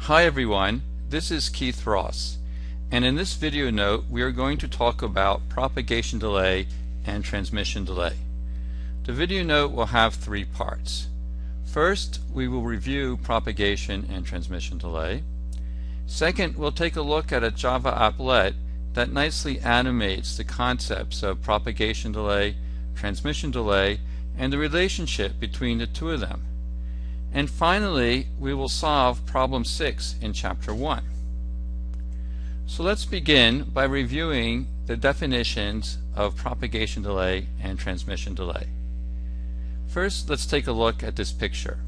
Hi everyone, this is Keith Ross, and in this video note we are going to talk about propagation delay and transmission delay. The video note will have three parts. First, we will review propagation and transmission delay. Second, we'll take a look at a Java applet that nicely animates the concepts of propagation delay, transmission delay, and the relationship between the two of them. And finally, we will solve problem 6 in chapter 1. So let's begin by reviewing the definitions of propagation delay and transmission delay. First, let's take a look at this picture.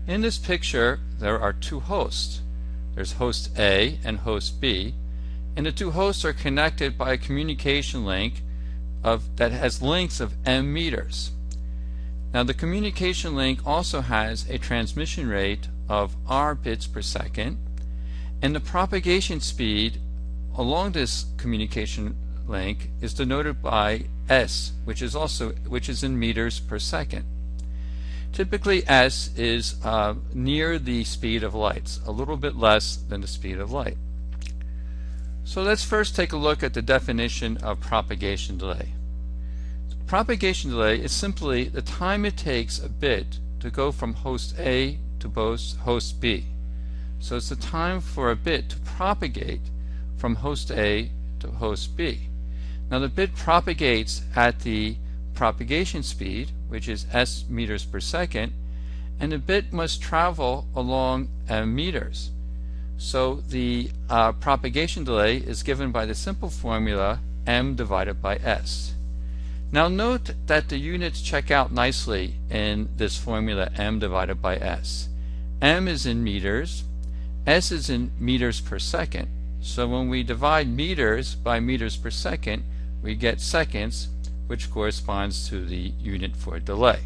In this picture, there are two hosts. There's host A and host B, and the two hosts are connected by a communication link that has lengths of m meters. Now the communication link also has a transmission rate of r bits per second, and the propagation speed along this communication link is denoted by s, which is in meters per second. Typically s is near the speed of light, a little bit less than the speed of light. So let's first take a look at the definition of propagation delay. Propagation delay is simply the time it takes a bit to go from host A to host B. So it's the time for a bit to propagate from host A to host B. Now the bit propagates at the propagation speed, which is s meters per second, and the bit must travel along m meters. So the propagation delay is given by the simple formula m divided by s. Now note that the units check out nicely in this formula m divided by s. M is in meters, s is in meters per second. So when we divide meters by meters per second, we get seconds, which corresponds to the unit for delay.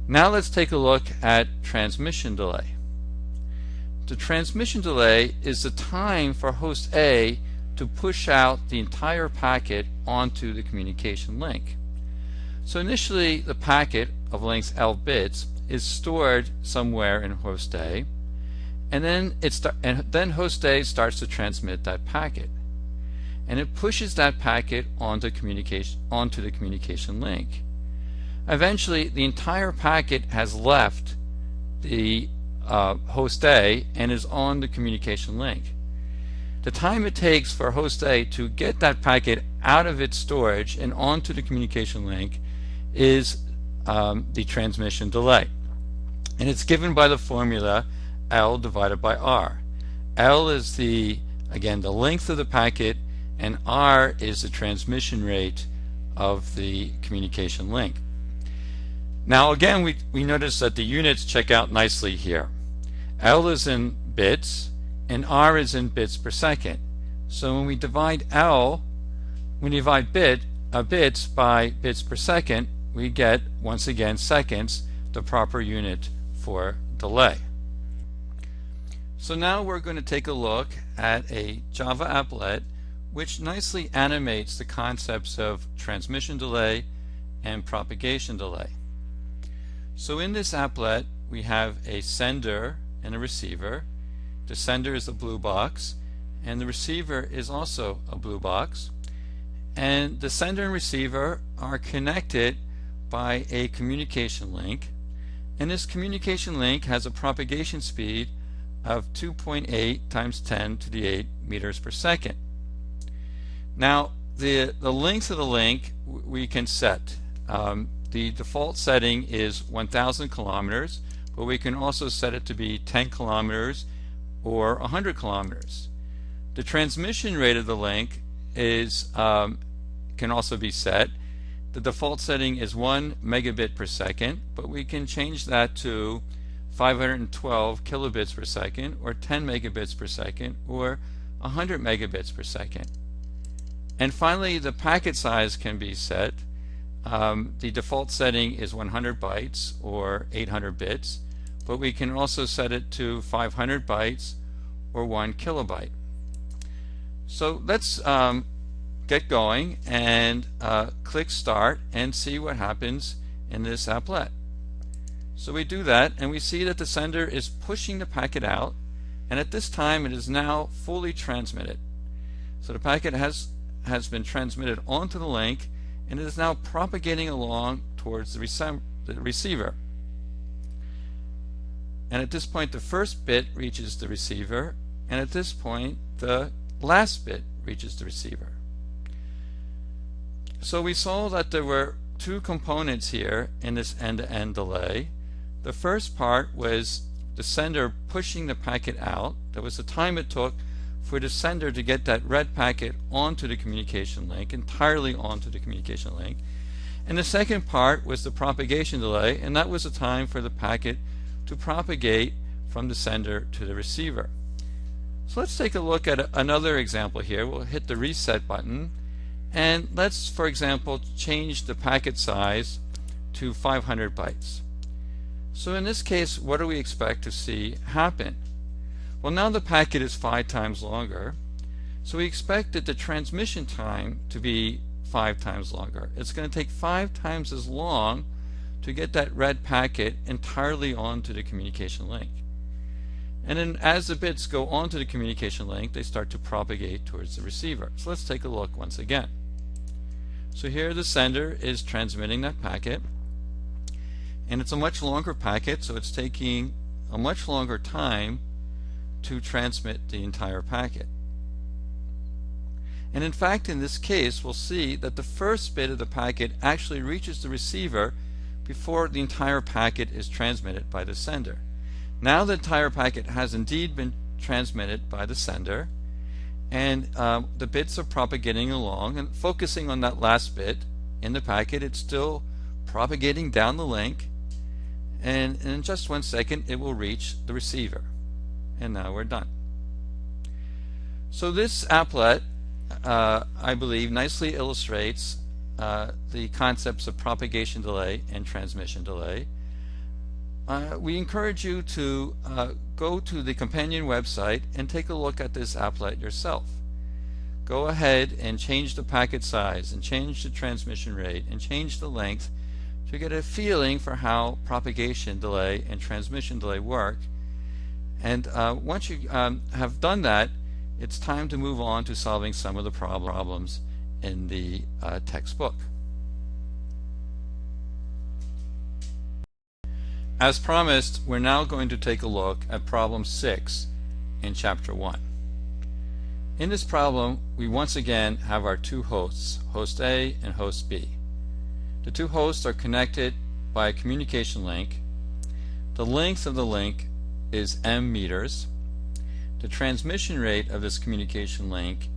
Now let's take a look at transmission delay. The transmission delay is the time for host A to push out the entire packet onto the communication link. So initially the packet of length L bits is stored somewhere in host A, and then host A starts to transmit that packet, and it pushes that packet onto the communication link. Eventually the entire packet has left the host A and is on the communication link. The time it takes for host A to get that packet out of its storage and onto the communication link is the transmission delay. And it's given by the formula L divided by R. L is again the length of the packet, and R is the transmission rate of the communication link. Now again we notice that the units check out nicely here. L is in bits and R is in bits per second. So when we divide bits by bits per second, we get once again seconds, the proper unit for delay. So now we're going to take a look at a Java applet which nicely animates the concepts of transmission delay and propagation delay. So in this applet we have a sender and a receiver. The sender is a blue box, and the receiver is also a blue box. And the sender and receiver are connected by a communication link. And this communication link has a propagation speed of 2.8 times 10 to the 8 meters per second. Now, the length of the link we can set. The default setting is 1,000 kilometers, but we can also set it to be 10 kilometers or 100 kilometers. The transmission rate of the link can also be set. The default setting is 1 megabit per second, but we can change that to 512 kilobits per second, or 10 megabits per second, or 100 megabits per second. And finally, the packet size can be set. The default setting is 100 bytes or 800 bits, but we can also set it to 500 bytes or 1 kilobyte. So let's get going and click start and see what happens in this applet. So we do that and we see that the sender is pushing the packet out and at this time it is now fully transmitted. So the packet has been transmitted onto the link, and it is now propagating along towards the receiver. And at this point the first bit reaches the receiver, and at this point the last bit reaches the receiver. So we saw that there were two components here in this end-to-end delay. The first part was the sender pushing the packet out. That was the time it took for the sender to get that red packet onto the communication link, entirely onto the communication link. And the second part was the propagation delay, and that was the time for the packet to propagate from the sender to the receiver. So let's take a look at another example here. We'll hit the reset button, and let's, for example, change the packet size to 500 bytes. So in this case, what do we expect to see happen? Well, now the packet is 5 times longer, so we expect that the transmission time to be 5 times longer. It's going to take 5 times as long to get that red packet entirely onto the communication link. And then as the bits go onto the communication link, they start to propagate towards the receiver. So let's take a look once again. So here the sender is transmitting that packet, and it's a much longer packet, so it's taking a much longer time to transmit the entire packet. And in fact, in this case, we'll see that the first bit of the packet actually reaches the receiver before the entire packet is transmitted by the sender. Now the entire packet has indeed been transmitted by the sender, and the bits are propagating along, and focusing on that last bit in the packet, it's still propagating down the link, and in just 1 second it will reach the receiver. And now we're done. So this applet, I believe, nicely illustrates the concepts of propagation delay and transmission delay. We encourage you to go to the companion website and take a look at this applet yourself. Go ahead and change the packet size, and change the transmission rate, and change the length to get a feeling for how propagation delay and transmission delay work. And once you have done that, it's time to move on to solving some of the problems in the textbook. As promised, we're now going to take a look at problem 6 in chapter 1. In this problem, we once again have our two hosts, host A and host B. The two hosts are connected by a communication link. The length of the link is m meters. The transmission rate of this communication link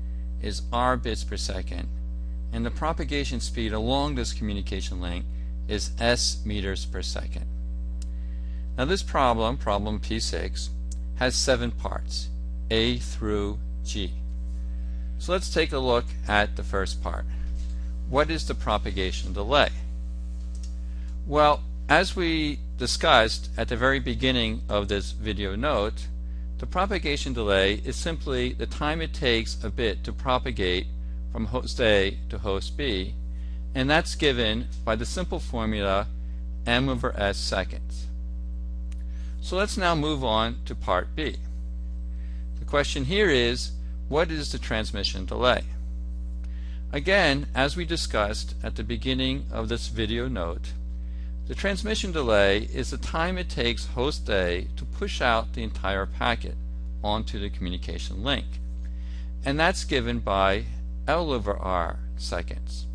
is r bits per second, and the propagation speed along this communication link is s meters per second. Now this problem, problem P6, has 7 parts, A through G. So let's take a look at the first part. What is the propagation delay? Well, as we discussed at the very beginning of this video note, the propagation delay is simply the time it takes a bit to propagate from host A to host B, and that's given by the simple formula m over s seconds. So let's now move on to part B. The question here is, what is the transmission delay? Again, as we discussed at the beginning of this video note, the transmission delay is the time it takes host A to push out the entire packet onto the communication link, and that's given by L over R seconds.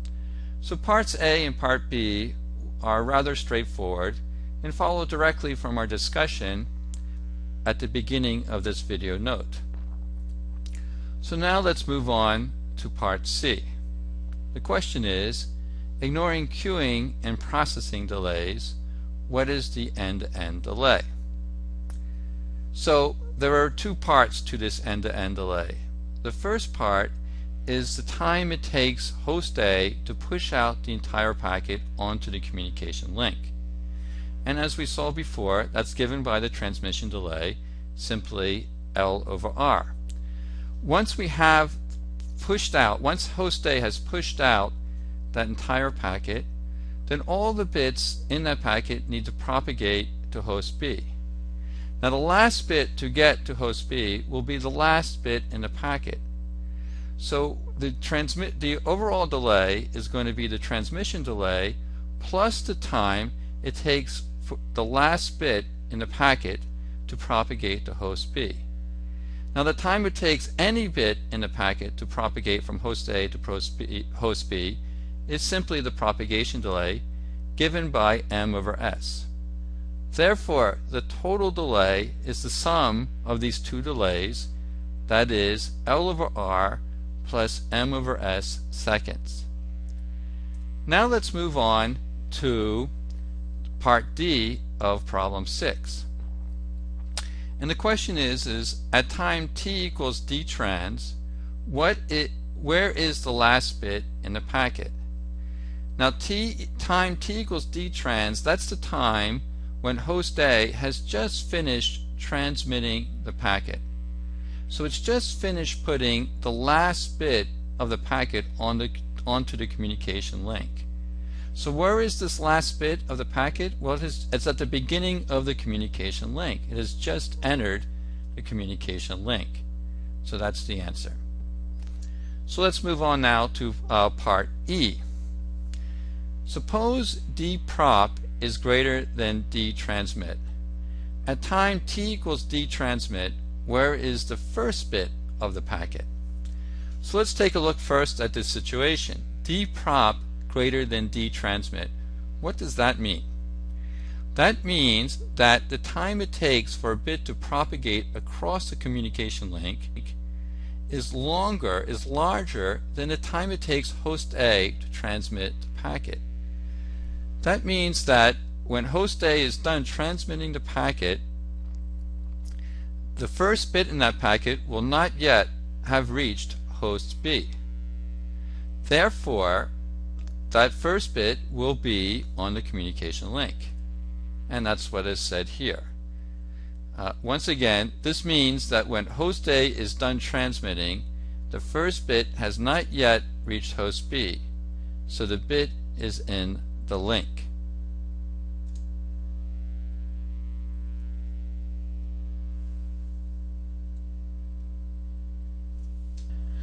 So parts A and part B are rather straightforward and follow directly from our discussion at the beginning of this video note. So now let's move on to part C. The question is, ignoring queuing and processing delays, what is the end-to-end delay? So there are 2 parts to this end-to-end delay. The first part is the time it takes host A to push out the entire packet onto the communication link. And as we saw before, that's given by the transmission delay, simply L over R. Once we have pushed out, once host A has pushed out that entire packet, then all the bits in that packet need to propagate to host B. Now the last bit to get to host B will be the last bit in the packet. So the overall delay is going to be the transmission delay plus the time it takes for the last bit in the packet to propagate to host B. Now the time it takes any bit in the packet to propagate from host A to host B is simply the propagation delay given by m over s. Therefore, the total delay is the sum of these two delays, that is L over R plus m over s seconds. Now let's move on to part D of problem 6. And the question is at time t equals d trans, where is the last bit in the packet? Now time t equals d trans, that's the time when host A has just finished transmitting the packet. So it's just finished putting the last bit of the packet onto the communication link. So where is this last bit of the packet? Well, it's at the beginning of the communication link. It has just entered the communication link. So that's the answer. So let's move on now to part E. Suppose d prop is greater than d transmit. At time t equals d transmit, where is the first bit of the packet? So let's take a look first at this situation. D prop greater than d transmit. What does that mean? That means that the time it takes for a bit to propagate across the communication link is larger than the time it takes host A to transmit the packet. That means that when host A is done transmitting the packet, the first bit in that packet will not yet have reached host B. Therefore, that first bit will be on the communication link. And that's what is said here. Once again, this means that when host A is done transmitting, the first bit has not yet reached host B. So the bit is in the link.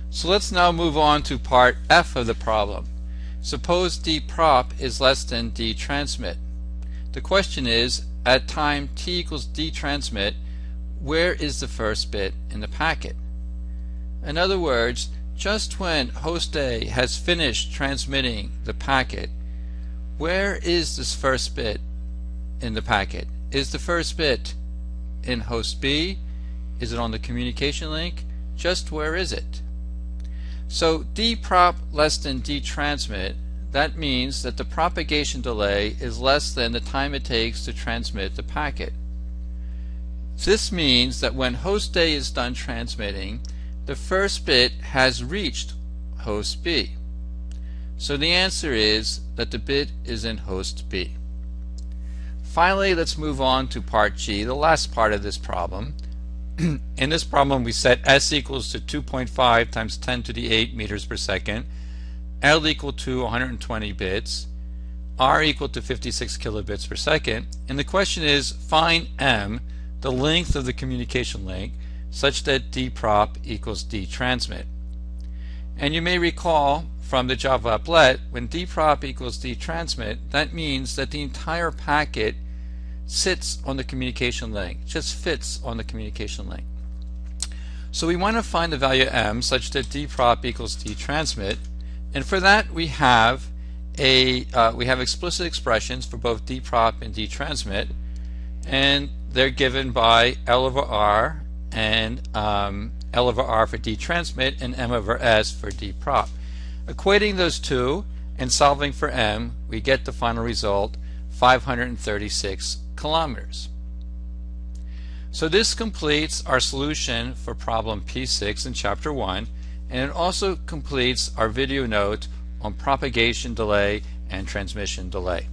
So let's now move on to part F of the problem. Suppose d prop is less than d transmit. The question is, at time t equals d transmit, where is the first bit in the packet? In other words, just when host A has finished transmitting the packet, where is this first bit in the packet? Is the first bit in host B? Is it on the communication link? Just where is it? So d prop less than d transmit, that means that the propagation delay is less than the time it takes to transmit the packet. This means that when host A is done transmitting, the first bit has reached host B. So the answer is that the bit is in host B. Finally, let's move on to part G, the last part of this problem. In this problem we set S equals to 2.5 times 10 to the 8 meters per second, L equal to 120 bits, R equal to 56 kilobits per second, and the question is find M, the length of the communication link, such that d prop equals d transmit. And you may recall from the Java applet, when d prop equals d transmit, that means that the entire packet sits on the communication link, just fits on the communication link. So we want to find the value M such that d prop equals d transmit, and for that we have explicit expressions for both d prop and d transmit, and they're given by L over R and L over R for d transmit and M over S for d prop. Equating those two and solving for M, we get the final result, 536 kilometers. So this completes our solution for problem P6 in chapter 1, and it also completes our video note on propagation delay and transmission delay.